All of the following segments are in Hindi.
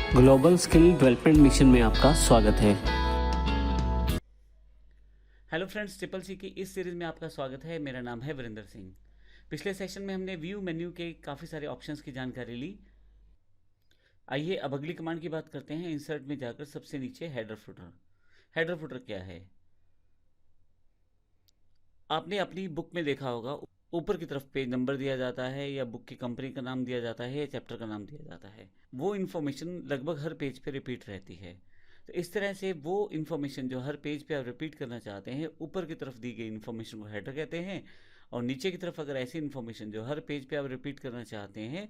ग्लोबल स्किल डेवलपमेंट मिशन में आपका स्वागत है। हेलो फ्रेंड्स, ट्रिपल सी की इस सीरीज़ में आपका स्वागत है। मेरा नाम है वीरेंद्र सिंह। पिछले सेशन में हमने व्यू मेन्यू के काफ़ी सारे ऑप्शंस की जानकारी ली। आइए अब अगली कमांड की बात करते हैं। इंसर्ट में जाकर सबसे नीचे हेडर फुटर। हेडर फुटर क्या है? आपने अपनी बुक में देखा होगा, ऊपर की तरफ पेज नंबर दिया जाता है या बुक की कंपनी का नाम दिया जाता है या चैप्टर का नाम दिया जाता है। वो इन्फॉर्मेशन लगभग हर पेज पे रिपीट रहती है। तो इस तरह से वो इन्फॉर्मेशन जो हर पेज पे आप रिपीट करना चाहते हैं, ऊपर की तरफ दी गई इन्फॉर्मेशन को हेडर कहते हैं, और नीचे की तरफ अगर ऐसी इन्फॉर्मेशन जो हर पेज पे आप रिपीट करना चाहते हैं,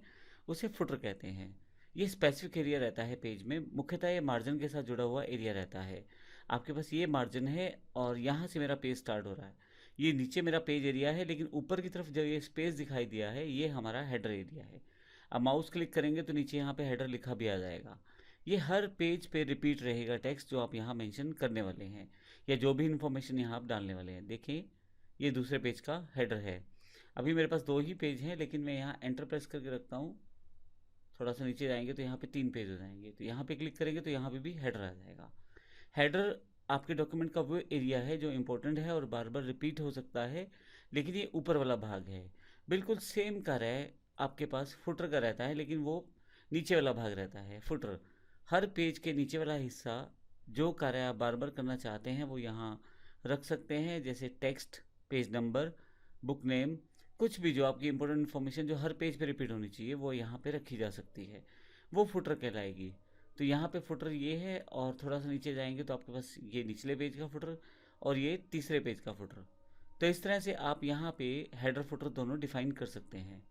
उसे फुटर कहते हैं। ये स्पेसिफिक एरिया रहता है पेज में। मुख्यतः ये मार्जिन के साथ जुड़ा हुआ एरिया रहता है। आपके पास ये मार्जिन है और यहाँ से मेरा पेज स्टार्ट हो रहा है। ये नीचे मेरा पेज एरिया है, लेकिन ऊपर की तरफ जो ये स्पेस दिखाई दिया है, ये हमारा हेडर एरिया है। अब माउस क्लिक करेंगे तो नीचे यहाँ पे हेडर लिखा भी आ जाएगा। ये हर पेज पे रिपीट रहेगा टेक्स्ट जो आप यहाँ मेंशन करने वाले हैं, या जो भी इन्फॉर्मेशन यहाँ आप डालने वाले हैं। देखिए, ये दूसरे पेज का हेडर है। अभी मेरे पास 2 ही पेज हैं, लेकिन मैं यहाँ एंटर प्रेस करके रखता हूँ। थोड़ा सा नीचे जाएंगे तो यहाँ पे 3 पेज हो जाएंगे, तो यहाँ पे क्लिक करेंगे तो यहाँ पे भी हेडर आ जाएगा। हेडर आपके डॉक्यूमेंट का वो एरिया है जो इम्पोर्टेंट है और बार बार रिपीट हो सकता है, लेकिन ये ऊपर वाला भाग है। बिल्कुल सेम कार्य आपके पास फुटर का रहता है, लेकिन वो नीचे वाला भाग रहता है। फुटर हर पेज के नीचे वाला हिस्सा, जो कार्य आप बार बार करना चाहते हैं वो यहाँ रख सकते हैं, जैसे text, page number, book name, कुछ भी जो आपकी इंपॉर्टेंट इन्फॉर्मेशन जो हर पेज पे रिपीट होनी चाहिए वो यहाँ पे रखी जा सकती है। वो फुटर कहलाएगी। तो यहाँ पे फुटर ये है, और थोड़ा सा नीचे जाएंगे तो आपके पास ये निचले पेज का फुटर और ये तीसरे पेज का फुटर। तो इस तरह से आप यहाँ पे हेडर फुटर दोनों डिफाइन कर सकते हैं।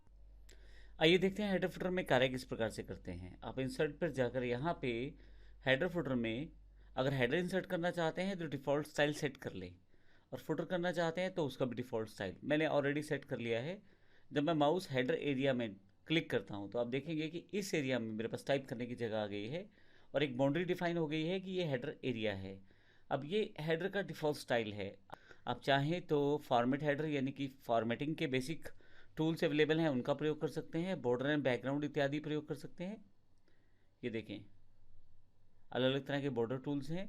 आइए देखते हैं हेडर फुटर में कार्य किस प्रकार से करते हैं। आप इंसर्ट पर जाकर यहाँ पे हेडर फुटर में अगर हेडर इंसर्ट करना चाहते हैं तो डिफ़ॉल्ट स्टाइल सेट कर लें, और फुटर करना चाहते हैं तो उसका भी डिफ़ॉल्ट स्टाइल मैंने ऑलरेडी सेट कर लिया है। जब मैं माउस हेडर एरिया में क्लिक करता हूँ तो आप देखेंगे कि इस एरिया में मेरे पास टाइप करने की जगह आ गई है और एक बाउंड्री डिफाइन हो गई है कि ये हेडर एरिया है। अब ये हेडर का डिफ़ॉल्ट स्टाइल है। आप चाहें तो फॉर्मेट हेडर यानी कि फॉर्मेटिंग के बेसिक टूल्स अवेलेबल हैं, उनका प्रयोग कर सकते हैं। बॉर्डर एंड बैकग्राउंड इत्यादि प्रयोग कर सकते हैं। ये देखें, अलग अलग तरह के बॉर्डर टूल्स हैं।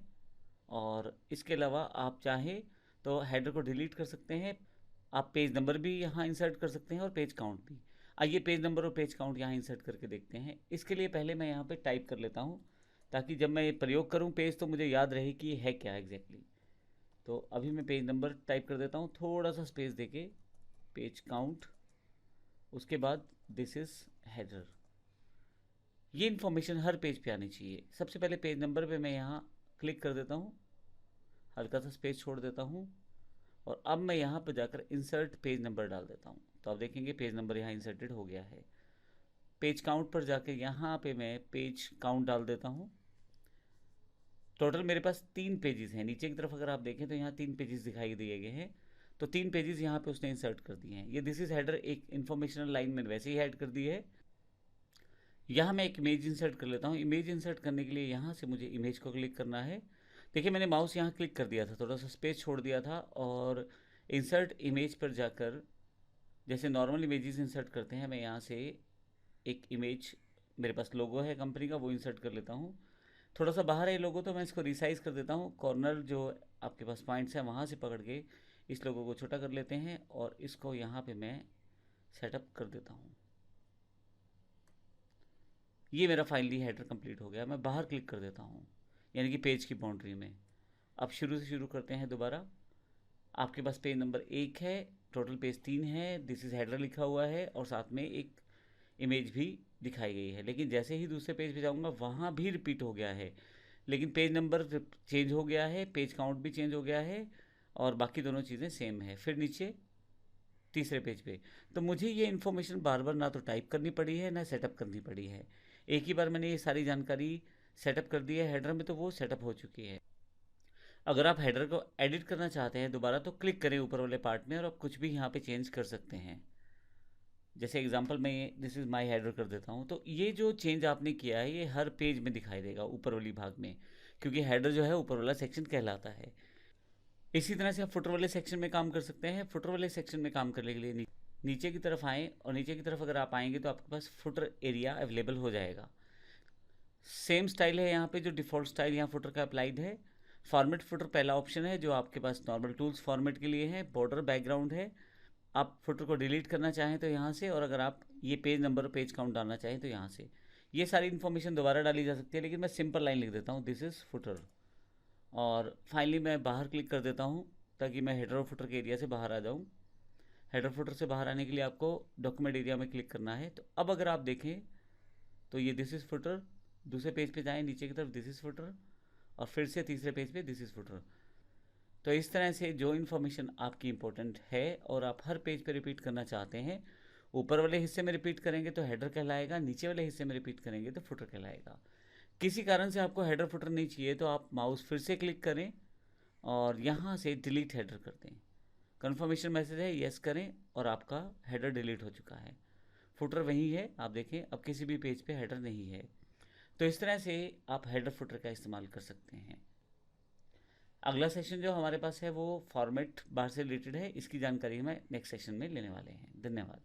और इसके अलावा आप चाहें तो हेडर को डिलीट कर सकते हैं। आप पेज नंबर भी यहाँ इंसर्ट कर सकते हैं और पेज काउंट भी। आइए पेज नंबर और पेज काउंट यहाँ इंसर्ट करके देखते हैं। इसके लिए पहले मैं यहाँ पे टाइप कर लेता हूँ, ताकि जब मैं ये प्रयोग करूँ पेज तो मुझे याद रहे कि ये है क्या एग्जैक्टली। तो अभी मैं पेज नंबर टाइप कर देता हूँ, थोड़ा सा स्पेस देके, पेज काउंट, उसके बाद दिस इज़ हेडर। ये इन्फॉर्मेशन हर पेज पे आनी चाहिए। सबसे पहले पेज नंबर पे मैं यहाँ क्लिक कर देता हूँ, हल्का सा स्पेस छोड़ देता हूँ, और अब मैं यहाँ पर जाकर इंसर्ट पेज नंबर डाल देता हूँ। तो आप देखेंगे पेज नंबर यहाँ इंसर्टेड हो गया है। पेज काउंट पर जाकर यहाँ पे मैं पेज काउंट डाल देता हूँ। टोटल मेरे पास 3 पेजेस हैं। नीचे की तरफ अगर आप देखें तो यहाँ 3 पेजेस दिखाई दिए गए हैं। तो 3 पेजेस यहाँ पे उसने इंसर्ट कर दिए हैं। ये दिस इज हेडर एक इन्फॉर्मेशनल लाइन मैंने वैसे ही ऐड कर दी है। यहाँ मैं एक इमेज इंसर्ट कर लेता हूँ। इमेज इंसर्ट करने के लिए यहाँ से मुझे इमेज को क्लिक करना है। देखिए, मैंने माउस यहाँ क्लिक कर दिया था, थोड़ा सा स्पेस छोड़ दिया था, और इंसर्ट इमेज पर जाकर जैसे नॉर्मल इमेजेस इंसर्ट करते हैं, मैं यहाँ से एक इमेज, मेरे पास लोगो है कंपनी का, वो इंसर्ट कर लेता हूँ। थोड़ा सा बाहर है लोगो तो मैं इसको रिसाइज़ कर देता हूँ। कॉर्नर जो आपके पास पॉइंट्स हैं वहाँ से पकड़ के इस लोगो को छोटा कर लेते हैं, और इसको यहाँ पे मैं सेटअप कर देता हूँ। ये मेरा फाइनली हेडर कंप्लीट हो गया। मैं बाहर क्लिक कर देता हूँ, यानी कि पेज की बाउंड्री में। अब शुरू से शुरू करते हैं दोबारा। आपके पास पेज नंबर 1 है, टोटल पेज 3 है, दिस इज़ हेडर लिखा हुआ है, और साथ में एक इमेज भी दिखाई गई है। लेकिन जैसे ही दूसरे पेज पे जाऊँगा वहाँ भी रिपीट हो गया है, लेकिन पेज नंबर चेंज हो गया है, पेज काउंट भी चेंज हो गया है, और बाकी दोनों चीज़ें सेम है। फिर नीचे तीसरे पेज पे, तो मुझे ये इन्फॉर्मेशन बार बार ना तो टाइप करनी पड़ी है ना सेटअप करनी पड़ी है। एक ही बार मैंने ये सारी जानकारी सेटअप कर दी है हेडर में, तो वो सेटअप हो चुकी है। अगर आप हेडर को एडिट करना चाहते हैं दोबारा, तो क्लिक करें ऊपर वाले पार्ट में और आप कुछ भी यहाँ पे चेंज कर सकते हैं। जैसे एग्जांपल में दिस इज़ माय हेडर कर देता हूँ, तो ये जो चेंज आपने किया है ये हर पेज में दिखाई देगा ऊपर वाली भाग में, क्योंकि हेडर जो है ऊपर वाला सेक्शन कहलाता है। इसी तरह से आप फुटर वाले सेक्शन में काम कर सकते हैं। फुटर वाले सेक्शन में काम करने के लिए नीचे की तरफ आएँ, और नीचे की तरफ अगर आप आएंगे तो आपके पास फुटर एरिया अवेलेबल हो जाएगा। सेम स्टाइल है यहाँ पे, जो डिफ़ॉल्ट स्टाइल यहाँ फुटर का अप्लाइड है। फॉर्मेट फुटर पहला ऑप्शन है जो आपके पास नॉर्मल टूल्स फॉर्मेट के लिए है। बॉर्डर बैकग्राउंड है, आप फुटर को डिलीट करना चाहें तो यहाँ से, और अगर आप ये पेज नंबर और पेज काउंट डालना चाहें तो यहाँ से। ये सारी इन्फॉर्मेशन दोबारा डाली जा सकती है, लेकिन मैं सिंपल लाइन लिख देता हूँ, दिस इज़ फुटर। और फाइनली मैं बाहर क्लिक कर देता हूँ ताकि मैं हेडर और फुटर के एरिया से बाहर आ जाऊँ। हेडर फुटर से बाहर आने के लिए आपको डॉक्यूमेंट एरिया में क्लिक करना है। तो अब अगर आप देखें तो ये दिस इज़ फुटर, दूसरे पेज पे जाएं नीचे की तरफ, दिस इज़ फुटर, और फिर से तीसरे पेज पे दिस इज़ फुटर। तो इस तरह से जो इन्फॉर्मेशन आपकी इंपॉर्टेंट है और आप हर पेज पे रिपीट करना चाहते हैं, ऊपर वाले हिस्से में रिपीट करेंगे तो हेडर कहलाएगा, नीचे वाले हिस्से में रिपीट करेंगे तो फुटर कहलाएगा। किसी कारण से आपको हेडर फुटर नहीं चाहिए तो आप माउस फिर से क्लिक करें और यहाँ से डिलीट हेडर कर दें। कन्फर्मेशन मैसेज है, यस करें, और आपका हेडर डिलीट हो चुका है। फुटर वही है, आप देखें अब किसी भी पेज पे हेडर नहीं है। तो इस तरह से आप हेडर फुटर का इस्तेमाल कर सकते हैं। अगला सेशन जो हमारे पास है वो फॉर्मेट बार से रिलेटेड है, इसकी जानकारी हमें नेक्स्ट सेशन में लेने वाले हैं। धन्यवाद।